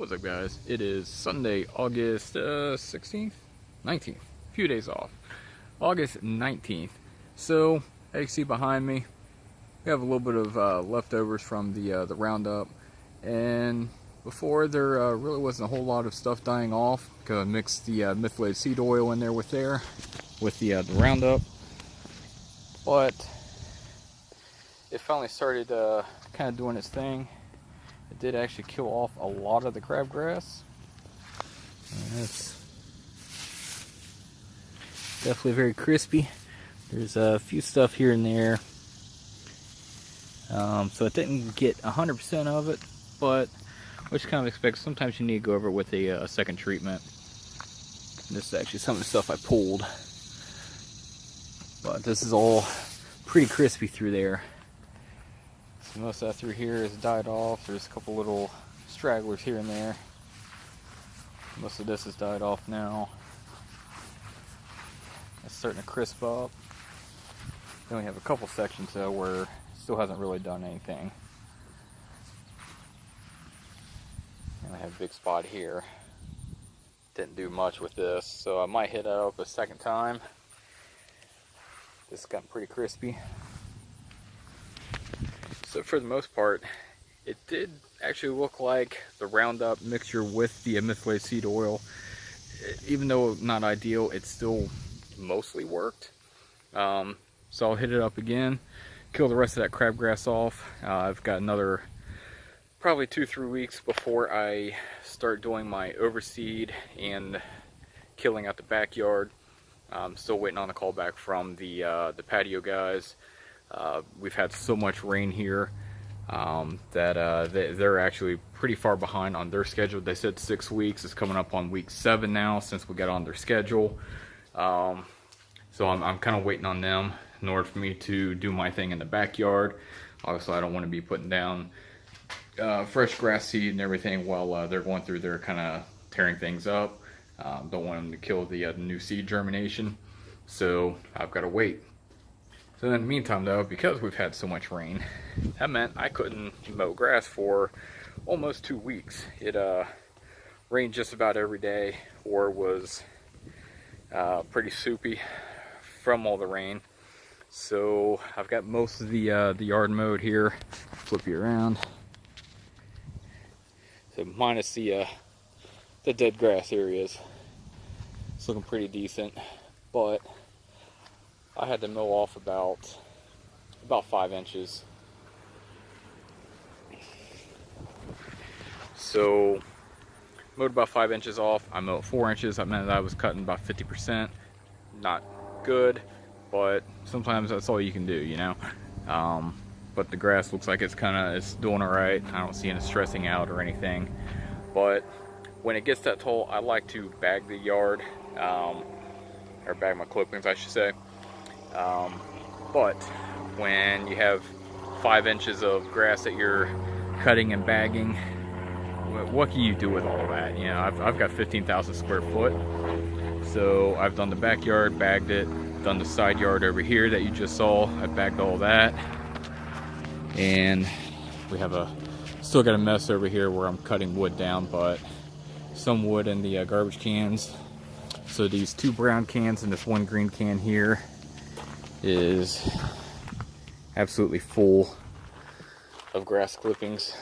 What's up, guys? It is Sunday, August 16th? 19th. A few days off. August 19th. So, as you see behind me, we have a little bit of leftovers from the roundup. And before, there really wasn't a whole lot of stuff dying off, because I mixed the methylated seed oil in there with the roundup. But it finally started kind of doing its thing. It did actually kill off a lot of the crabgrass. It's definitely very crispy. There's a few stuff here and there. So it didn't get 100% of it, but which kind of expects. Sometimes you need to go over it with a second treatment. And this is actually some of the stuff I pulled. But this is all pretty crispy through there. So most of that through here has died off. There's a couple little stragglers here and there. Most of this has died off now. It's starting to crisp up. Then we have a couple sections though where it still hasn't really done anything. And I have a big spot here. Didn't do much with this, so I might hit it up a second time. This has gotten pretty crispy. So for the most part, it did actually look like the Roundup mixture with the methylated seed oil. Even though not ideal, it still mostly worked. So I'll hit it up again, kill the rest of that crabgrass off. I've got another probably 2-3 weeks before I start doing my overseed and killing out the backyard. I'm still waiting on a call back from the patio guys. We've had so much rain here that they're actually pretty far behind on their schedule. They said 6 weeks. It's coming up on week 7 now since we got on their schedule. So I'm kind of waiting on them in order for me to do my thing in the backyard. Obviously, I don't want to be putting down fresh grass seed and everything while they're going through their kind of tearing things up. Don't want them to kill the new seed germination. So I've got to wait. So in the meantime though, because we've had so much rain, that meant I couldn't mow grass for almost 2 weeks. It rained just about every day, or was pretty soupy from all the rain. So I've got most of the yard mowed here. Flip you around. So minus the dead grass areas. It's looking pretty decent, but I had to mow off about 5 inches. So mowed about 5 inches off. I mowed 4 inches. That meant that I was cutting about 50%. Not good, but sometimes that's all you can do, you know. But the grass looks like it's doing all right. I don't see any stressing out or anything. But when it gets that tall, I like to bag the yard, or bag my clippings, I should say. But when you have 5 inches of grass that you're cutting and bagging, what can you do with all that? You know, I've got 15,000 square foot, so I've done the backyard, bagged it, done the side yard over here that you just saw. I bagged all that, and we have still got a mess over here where I'm cutting wood down, but some wood in the garbage cans. So these 2 brown cans and this 1 green can here is absolutely full of grass clippings,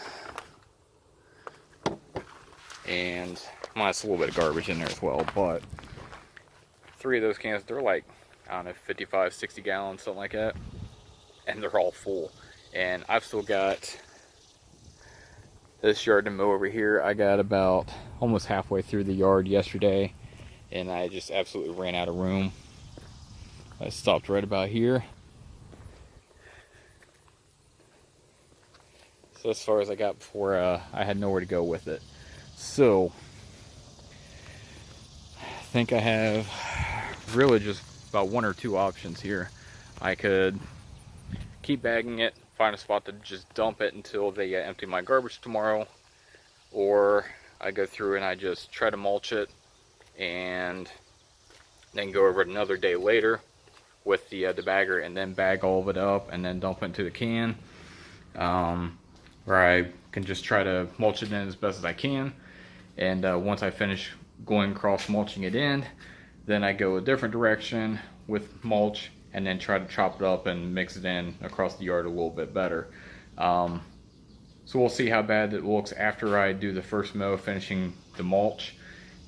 and minus a little bit of garbage in there as well. But 3 of those cans, they're like, I don't know, 55, 60 gallons, something like that, and they're all full. And I've still got this yard to mow over here. I got about almost halfway through the yard yesterday, and I just absolutely ran out of room. I stopped right about here. So as far as I got before I had nowhere to go with it. So I think I have really just about 1 or 2 options here. I could keep bagging it, find a spot to just dump it until they empty my garbage tomorrow, or I go through and I just try to mulch it and then go over it another day later with the bagger, and then bag all of it up and then dump it into the can. Or I can just try to mulch it in as best as I can And once I finish going across mulching it in, then I go a different direction with mulch and then try to chop it up and mix it in across the yard a little bit better. So we'll see how bad it looks after I do the first mow, finishing the mulch,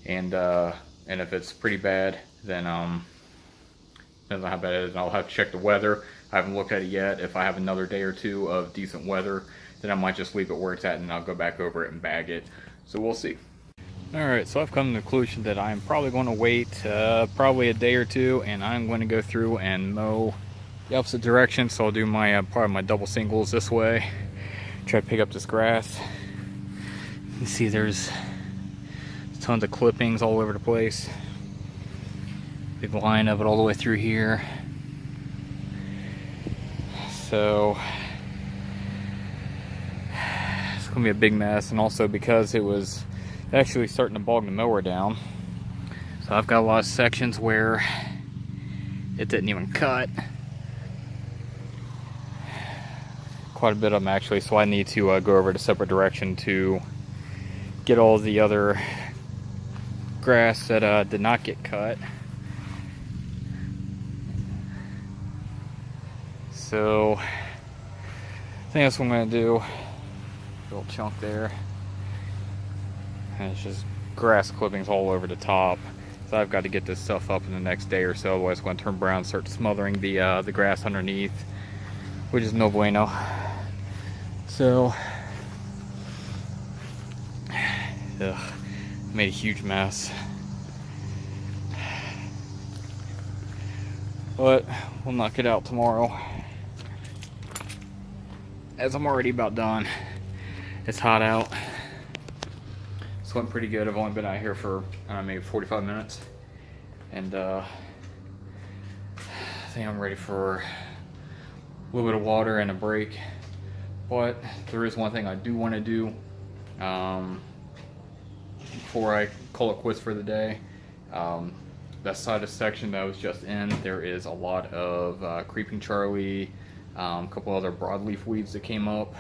and if it's pretty bad, then depends on how bad it is, and I'll have to check the weather. I haven't looked at it yet. If I have another day or two of decent weather, then I might just leave it where it's at and I'll go back over it and bag it. So we'll see. Alright, so I've come to the conclusion that I'm probably going to wait probably a day or two, and I'm going to go through and mow the opposite direction. So I'll do my probably my double singles this way, try to pick up this grass. You can see there's tons of clippings all over the place. Big line of it all the way through here. So it's going to be a big mess, and also because it was actually starting to bog the mower down. So I've got a lot of sections where it didn't even cut. Quite a bit of them actually, so I need to go over to a separate direction to get all the other grass that did not get cut. So I think that's what I'm going to do. Little chunk there. And it's just grass clippings all over the top. So I've got to get this stuff up in the next day or so, otherwise it's going to turn brown and start smothering the grass underneath, which is no bueno. So, made a huge mess. But we'll knock it out tomorrow, as I'm already about done. It's hot out. It's went pretty good. I've only been out here for maybe 45 minutes, and I think I'm ready for a little bit of water and a break. But there is one thing I do want to do before I call it quits for the day. That side of section that I was just in, there is a lot of creeping Charlie, a couple other broadleaf weeds that came up.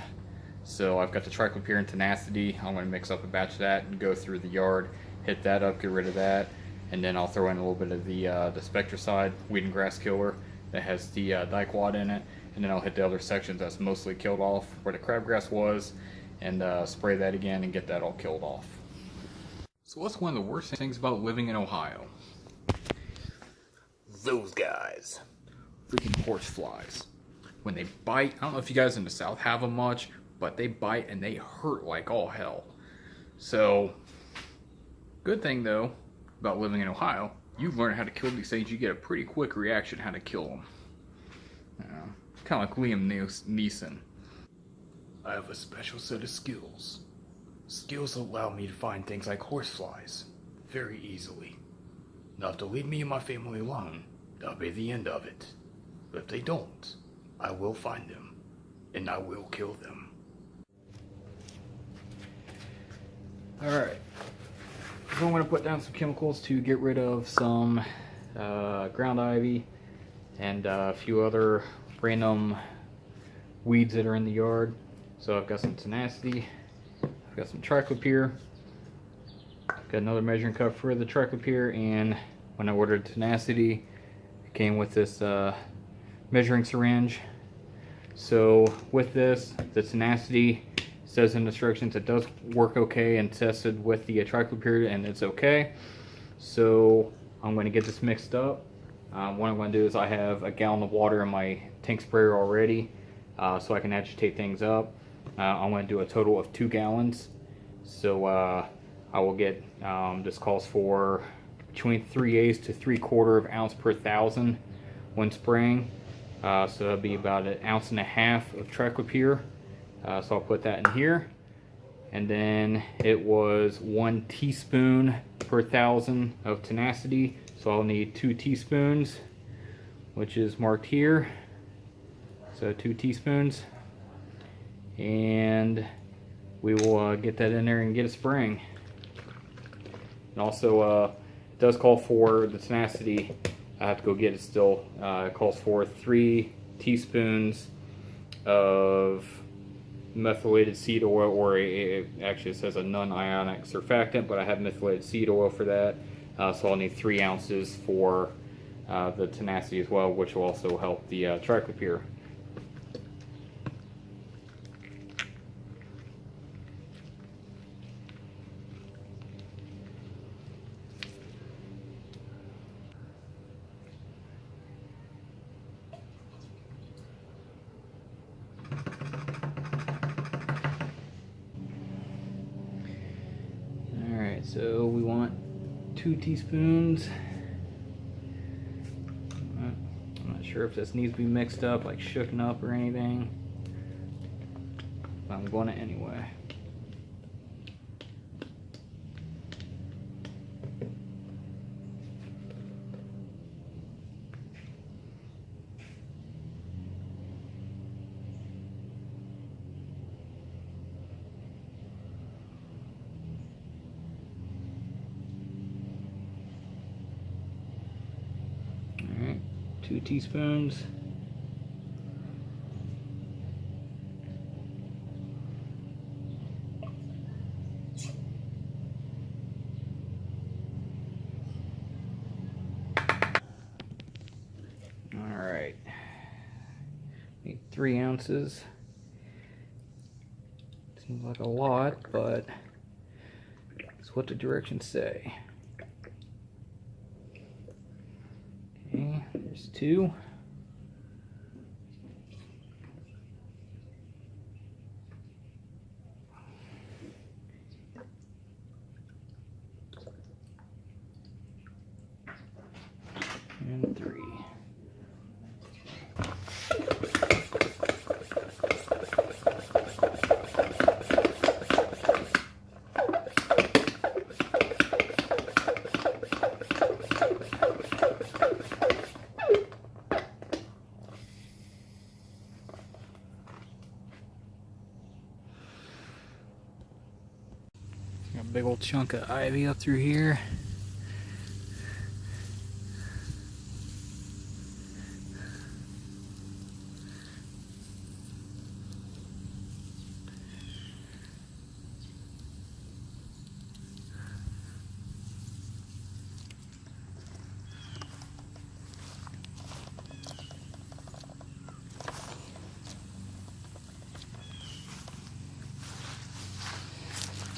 So I've got the triclopyr and tenacity. I'm going to mix up a batch of that and go through the yard, hit that up, get rid of that, and then I'll throw in a little bit of the spectricide weed and grass killer that has the dicot in it, and then I'll hit the other sections that's mostly killed off where the crabgrass was, and spray that again and get that all killed off. So what's one of the worst things about living in Ohio? Those guys. Freaking horseflies. When they bite, I don't know if you guys in the South have them much, but they bite and they hurt like all hell. So, good thing though about living in Ohio, you've learned how to kill these things. You get a pretty quick reaction how to kill them. Kind of like Liam Neeson. I have a special set of skills. Skills that allow me to find things like horseflies very easily. Now if they leave me and my family alone, that'll be the end of it. But if they don't, I will find them, and I will kill them. Alright, so I'm going to put down some chemicals to get rid of some ground ivy and a few other random weeds that are in the yard. So I've got some tenacity, I've got some triclopyr, got another measuring cup for the triclopyr, and when I ordered tenacity, it came with this measuring syringe. So with this, the tenacity says in instructions it does work okay and tested with the triclopyr and it's okay. So I'm going to get this mixed up. What I'm going to do is I have a gallon of water in my tank sprayer already, so I can agitate things up. I'm going to do a total of 2 gallons. So I will get, this calls for between 3/8 to 3/4 ounce per thousand when spraying. So that'll be about 1.5 ounces of triclopyr. So I'll put that in here, and then it was 1 teaspoon per thousand of tenacity, so I'll need 2 teaspoons, which is marked here. So 2 teaspoons, and we will get that in there and get it spraying. And also it does call for the tenacity. I have to go get it still. It calls for 3 teaspoons of methylated seed oil, or actually it says a non-ionic surfactant, but I have methylated seed oil for that. So I'll need 3 ounces for the tenacity as well, which will also help the triclopyr. Alright, so we want 2 teaspoons. I'm not sure if this needs to be mixed up, like shooken up or anything, but I'm going to anyway. Alright, 2 teaspoons. Alright, need 3 ounces. Seems like a lot, but it's what the directions say. Okay, there's 2. And 3. Got a big old chunk of ivy up through here.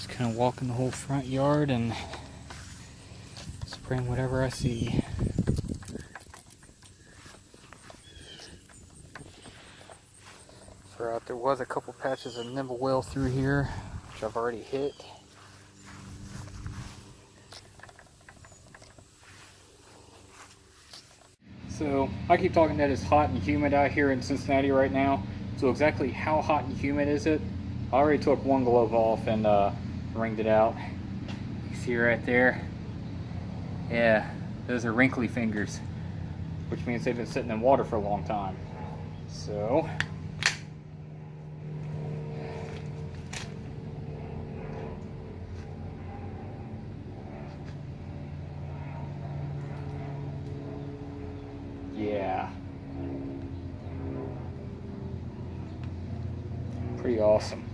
Kind of walking the whole front yard and spraying whatever I see. There was a couple patches of nimblewell through here, which I've already hit. So I keep talking that it's hot and humid out here in Cincinnati right now. So exactly how hot and humid is it? I already took one glove off and wringed it out. You see right there? Yeah, those are wrinkly fingers, which means they've been sitting in water for a long time. So yeah, pretty awesome.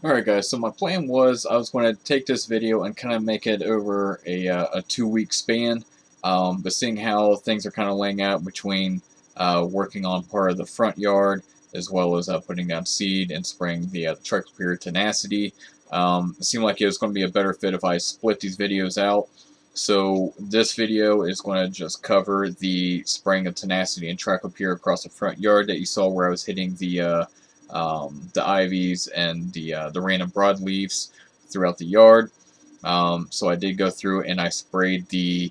Alright guys, so my plan was I was going to take this video and kind of make it over a 2-week span, but seeing how things are kind of laying out between working on part of the front yard as well as putting down seed and spraying the triclopyr tenacity, it seemed like it was going to be a better fit if I split these videos out. So this video is going to just cover the spraying of tenacity and triclopyr across the front yard that you saw where I was hitting the ivies and the random broadleaves throughout the yard. So I did go through and I sprayed there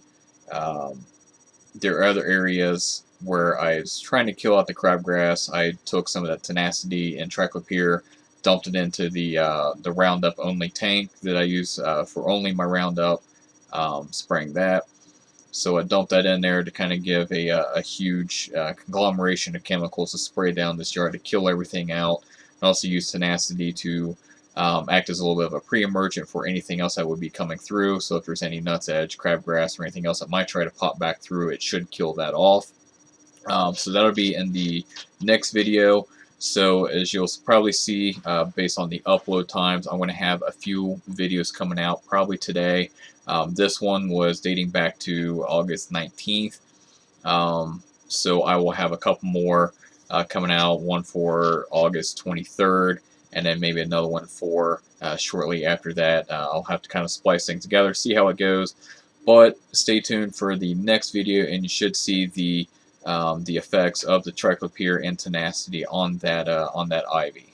are other areas where I was trying to kill out the crabgrass. I took some of that tenacity and triclopyr, dumped it into the roundup only tank that I use for only my roundup, spraying that. So I dumped that in there to kind of give a huge conglomeration of chemicals to spray down this yard to kill everything out. I also use tenacity to act as a little bit of a pre-emergent for anything else that would be coming through. So if there's any nutsedge, crabgrass, or anything else that might try to pop back through, it should kill that off. So that'll be in the next video. So as you'll probably see, based on the upload times, I'm going to have a few videos coming out probably today. This one was dating back to August 19th. So I will have a couple more coming out, one for August 23rd, and then maybe another one for shortly after that. I'll have to kind of splice things together, see how it goes. But stay tuned for the next video, and you should see the effects of the triclopyr and tenacity on that ivy.